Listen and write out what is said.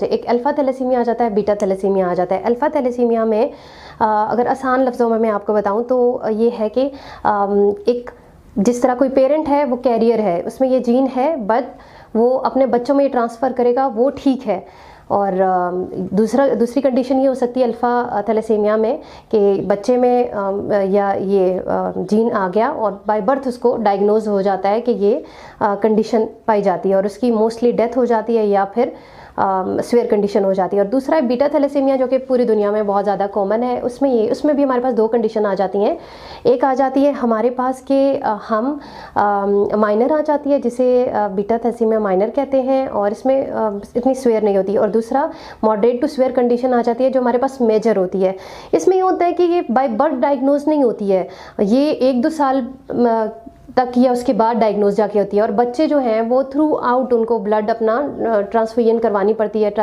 एक alpha thalassaemia आ जाता है, बीटा थैलेसीमिया आ जाता है। अल्फ़ा थैलेसीमिया में अगर आसान लफ्ज़ों में मैं आपको बताऊं तो ये है कि एक जिस तरह कोई पेरेंट है वो कैरियर है, उसमें ये जीन है, बट वो अपने बच्चों में ये ट्रांसफ़र करेगा, वो ठीक है। और दूसरी कंडीशन ये हो सकती है अल्फ़ा थैलेसीमिया में कि बच्चे में या ये जीन आ गया और बाय बर्थ उसको डायग्नोज हो जाता है कि ये कंडीशन पाई जाती है और उसकी मोस्टली डेथ हो जाती है या फिर सीवियर कंडीशन हो जाती है। और दूसरा है बीटा थैलेसीमिया, जो कि पूरी दुनिया में बहुत ज़्यादा कॉमन है। उसमें भी हमारे पास दो कंडीशन आ जाती हैं। एक आ जाती है हमारे पास के हम माइनर आ जाती है, जिसे बीटा थैलेसीमिया माइनर कहते हैं, और इसमें इतनी सीवियर नहीं होती। और दूसरा मॉडरेट टू सीवियर कंडीशन आ जाती है, जो हमारे पास मेजर होती है। इसमें ये होता है कि ये बाय बर्थ डायग्नोज नहीं होती है, ये 1-2 साल तक या उसके बाद डायग्नोज जाके होती है। और बच्चे जो हैं वो थ्रू आउट उनको ब्लड अपना ट्रांसफ्यूजन करवानी पड़ती है।